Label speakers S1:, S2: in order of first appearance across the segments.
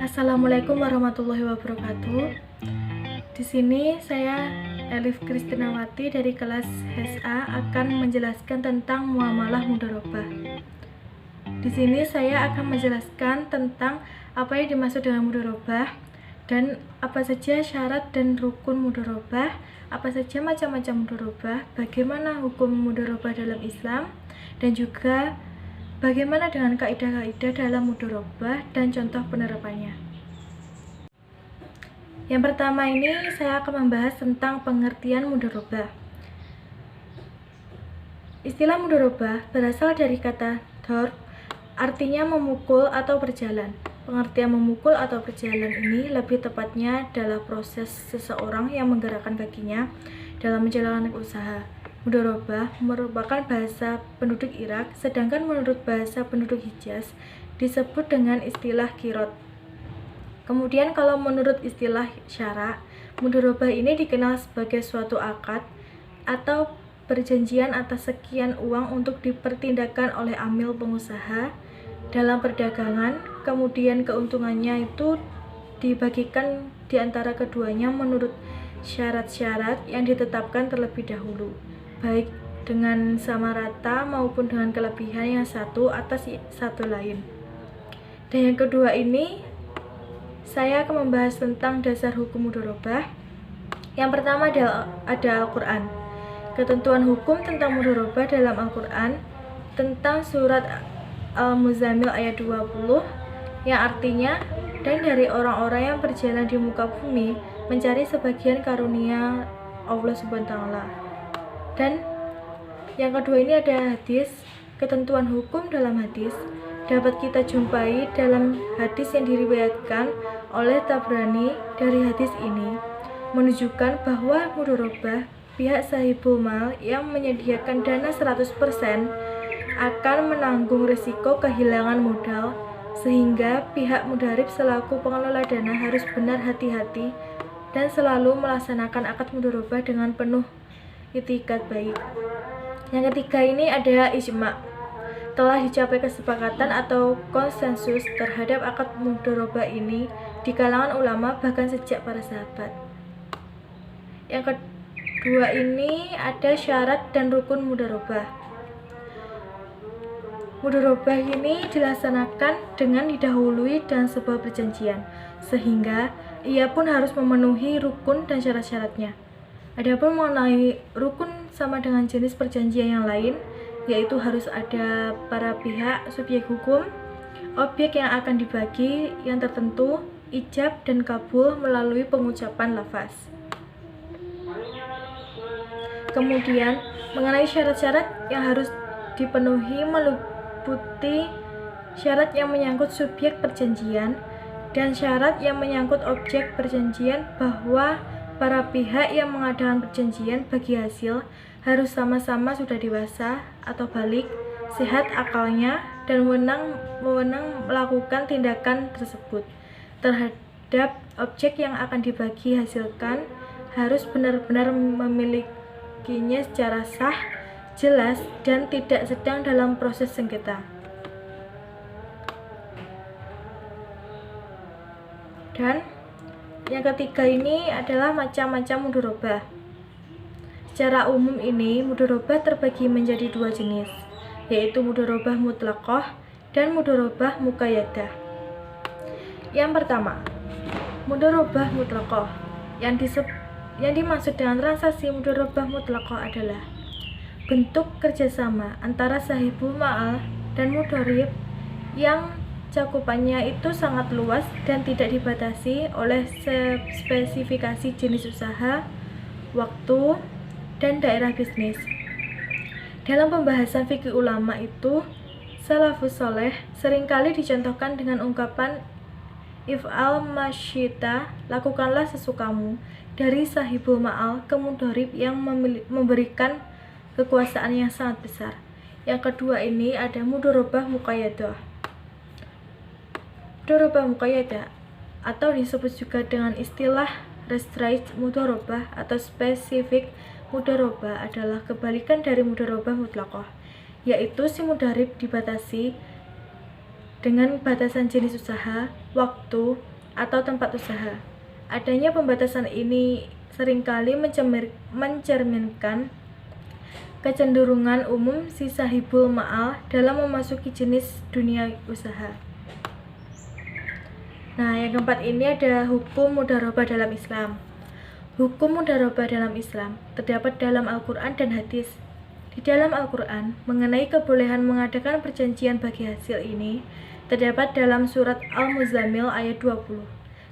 S1: Assalamualaikum warahmatullahi wabarakatuh. Di sini saya Elif Kristinawati dari kelas SA akan menjelaskan tentang muamalah mudharabah. Di sini saya akan menjelaskan tentang apa yang dimaksud dengan mudharabah dan apa saja syarat dan rukun mudharabah, apa saja macam-macam mudharabah, bagaimana hukum mudharabah dalam Islam, dan juga bagaimana dengan kaidah-kaidah dalam mudharabah dan contoh penerapannya. Yang pertama ini saya akan membahas tentang pengertian mudharabah. Istilah mudharabah berasal dari kata darb, artinya memukul atau berjalan. Pengertian memukul atau berjalan ini lebih tepatnya adalah proses seseorang yang menggerakkan kakinya dalam menjalankan usaha. Mudharabah merupakan bahasa penduduk Irak, sedangkan menurut bahasa penduduk Hijaz disebut dengan istilah qirot. Kemudian kalau menurut istilah syara, mudharabah ini dikenal sebagai suatu akad atau perjanjian atas sekian uang untuk dipertindakkan oleh amil pengusaha dalam perdagangan, kemudian keuntungannya itu dibagikan di antara keduanya menurut syarat-syarat yang ditetapkan terlebih dahulu, baik dengan sama rata maupun dengan kelebihan yang satu atas satu lain. Dan yang kedua ini, saya akan membahas tentang dasar hukum mudharabah. Yang pertama ada Al-Quran. Ketentuan hukum tentang mudharabah dalam Al-Quran tentang surat Al-Muzammil ayat 20 yang artinya, dan dari orang-orang yang berjalan di muka bumi mencari sebagian karunia Allah Subhanahu wa taala. Dan yang kedua ini ada hadis. Ketentuan hukum dalam hadis dapat kita jumpai dalam hadis yang diriwayatkan oleh Tabrani. Dari hadis ini menunjukkan bahwa mudharabah, pihak sahibul mal yang menyediakan dana 100% akan menanggung risiko kehilangan modal, sehingga pihak mudharib selaku pengelola dana harus benar hati-hati dan selalu melaksanakan akad mudharabah dengan penuh itikat baik. Yang ketiga ini ada ijma. Telah dicapai kesepakatan atau konsensus terhadap akad mudharabah ini di kalangan ulama bahkan sejak para sahabat. Yang kedua ini ada syarat dan rukun mudharabah. Mudharabah ini dilaksanakan dengan didahului dan sebuah perjanjian, sehingga ia pun harus memenuhi rukun dan syarat-syaratnya. Adapun mengenai rukun sama dengan jenis perjanjian yang lain, yaitu harus ada para pihak subjek hukum, objek yang akan dibagi yang tertentu, ijab dan kabul melalui pengucapan lafaz. Kemudian mengenai syarat-syarat yang harus dipenuhi meliputi syarat yang menyangkut subjek perjanjian dan syarat yang menyangkut objek perjanjian, bahwa para pihak yang mengadakan perjanjian bagi hasil harus sama-sama sudah dewasa atau balik, sehat akalnya, dan wewenang melakukan tindakan tersebut terhadap objek yang akan dibagi hasilkan, harus benar-benar memilikinya secara sah, jelas, dan tidak sedang dalam proses sengketa. Dan yang ketiga ini adalah macam-macam mudharabah. Secara umum ini mudharabah terbagi menjadi dua jenis, yaitu mudharabah mutlaqah dan mudharabah muqayyadah. Yang pertama, mudharabah mutlaqah. Yang dimaksud dengan transaksi mudharabah mutlaqah adalah bentuk kerjasama antara sahibul ma'al dan mudharib yang cakupannya itu sangat luas dan tidak dibatasi oleh spesifikasi jenis usaha, waktu, dan daerah bisnis. Dalam pembahasan fikih ulama itu, salafus soleh seringkali dicontohkan dengan ungkapan if'al masyita, lakukanlah sesukamu, dari sahibul ma'al ke mudharib yang memberikan kekuasaan yang sangat besar. Yang kedua ini ada mudharabah muqayyadah. Mudharabah muqayyadah atau disebut juga dengan istilah restricted mudharabah atau spesifik mudharabah adalah kebalikan dari mudharabah mutlaqah, yaitu si mudharib dibatasi dengan batasan jenis usaha, waktu, atau tempat usaha. Adanya pembatasan ini seringkali mencerminkan kecenderungan umum si sahibul ma'al dalam memasuki jenis dunia usaha. Nah, yang keempat ini ada hukum mudharabah dalam Islam. Hukum mudharabah dalam Islam terdapat dalam Al-Quran dan hadis. Di dalam Al-Quran, mengenai kebolehan mengadakan perjanjian bagi hasil ini terdapat dalam surat Al-Muzammil ayat 20.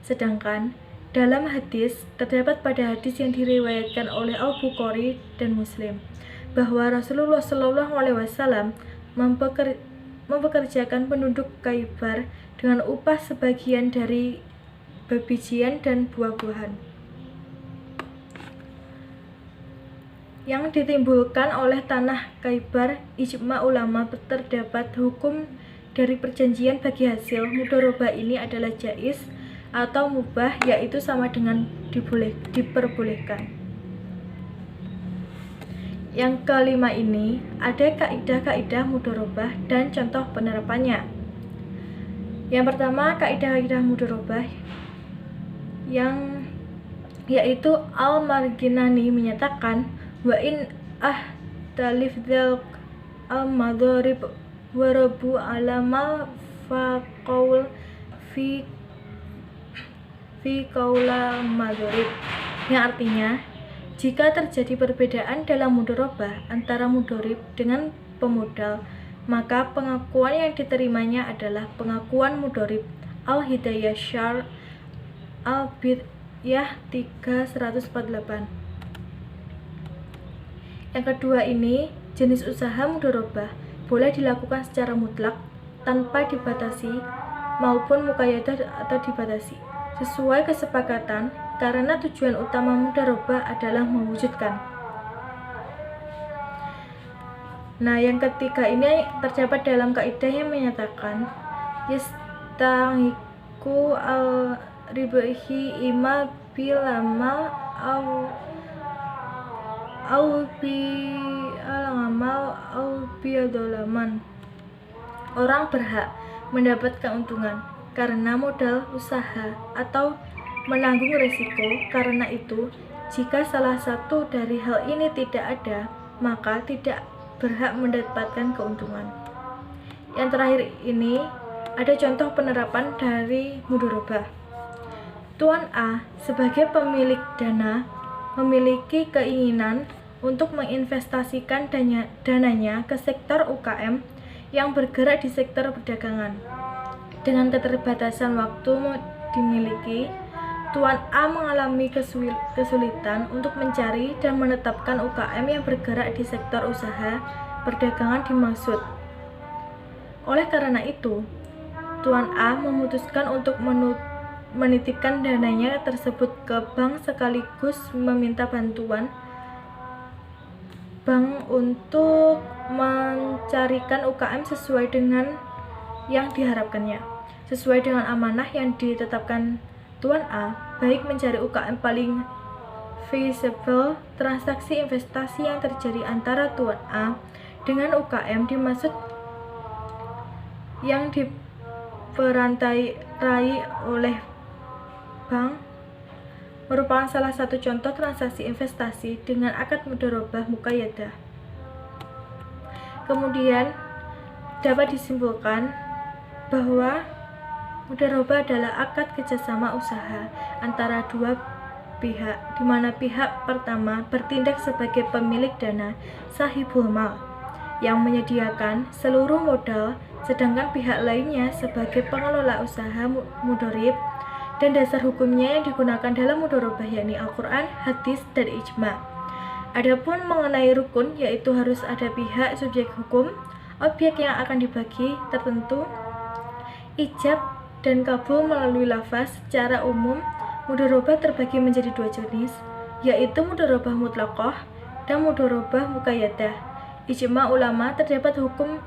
S1: Sedangkan dalam hadis terdapat pada hadis yang diriwayatkan oleh Al-Bukhari dan Muslim bahwa Rasulullah SAW mempekerjakan penduduk Khaybar dengan upah sebagian dari bebijian dan buah-buahan yang ditimbulkan oleh tanah Khaybar. Ijma ulama terdapat hukum dari perjanjian bagi hasil mudharabah ini adalah jaiz atau mubah, yaitu sama dengan diperbolehkan. Yang kelima ini ada kaidah-kaidah mudharabah dan contoh penerapannya. Yang pertama, kaidah-kaidah mudharabah yang yaitu Al-Marginani menyatakan wa in talif dzal al-madharib warabu alamal faqaul fi qaula madharib, yang artinya jika terjadi perbedaan dalam mudharabah antara mudharib dengan pemodal, maka pengakuan yang diterimanya adalah pengakuan mudharib. Al-Hidayah Syar Al-Bid'yah 3/148. Yang kedua ini, jenis usaha mudharabah boleh dilakukan secara mutlak tanpa dibatasi maupun muqayyadah atau dibatasi sesuai kesepakatan, karena tujuan utama mudharabah adalah mewujudkan. Nah, yang ketiga ini terdapat dalam kaidah yang menyatakan yastahiqu al-ribahi ima bilamal au bi al-amal au biadolaman. Orang berhak mendapat keuntungan karena modal usaha atau menanggung risiko. Karena itu, jika salah satu dari hal ini tidak ada, maka tidak berhak mendapatkan keuntungan. Yang terakhir ini ada contoh penerapan dari mudharabah. Tuan A sebagai pemilik dana memiliki keinginan untuk menginvestasikan dananya ke sektor UKM yang bergerak di sektor perdagangan. Dengan keterbatasan waktu dimiliki, Tuan A mengalami kesulitan untuk mencari dan menetapkan UKM yang bergerak di sektor usaha perdagangan dimaksud. Oleh karena itu, Tuan A memutuskan untuk menitipkan dananya tersebut ke bank sekaligus meminta bantuan bank untuk mencarikan UKM sesuai dengan yang diharapkannya. Sesuai dengan amanah yang ditetapkan Tuan A, baik mencari UKM paling feasible. Transaksi investasi yang terjadi antara Tuan A dengan UKM dimaksud yang diperantai oleh bank merupakan salah satu contoh transaksi investasi dengan akad mudharabah muqayyadah. Kemudian dapat disimpulkan bahwa mudharabah adalah akad kerjasama usaha antara dua pihak, di mana pihak pertama bertindak sebagai pemilik dana sahibul mal yang menyediakan seluruh modal, sedangkan pihak lainnya sebagai pengelola usaha mudharib, dan dasar hukumnya yang digunakan dalam mudharabah yakni Al-Quran, hadis, dan ijma. Adapun mengenai rukun, yaitu harus ada pihak subjek hukum, objek yang akan dibagi tertentu, ijab dan kabul melalui lafaz. Secara umum, mudharabah terbagi menjadi dua jenis, yaitu mudharabah mutlaqah dan mudharabah muqayyadah. Ijma ulama terdapat hukum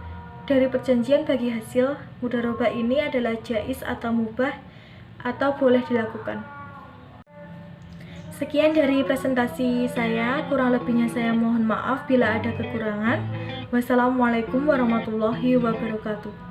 S1: dari perjanjian bagi hasil mudharabah ini adalah jaiz atau mubah atau boleh dilakukan. Sekian dari presentasi saya, kurang lebihnya saya mohon maaf bila ada kekurangan. Wassalamualaikum warahmatullahi wabarakatuh.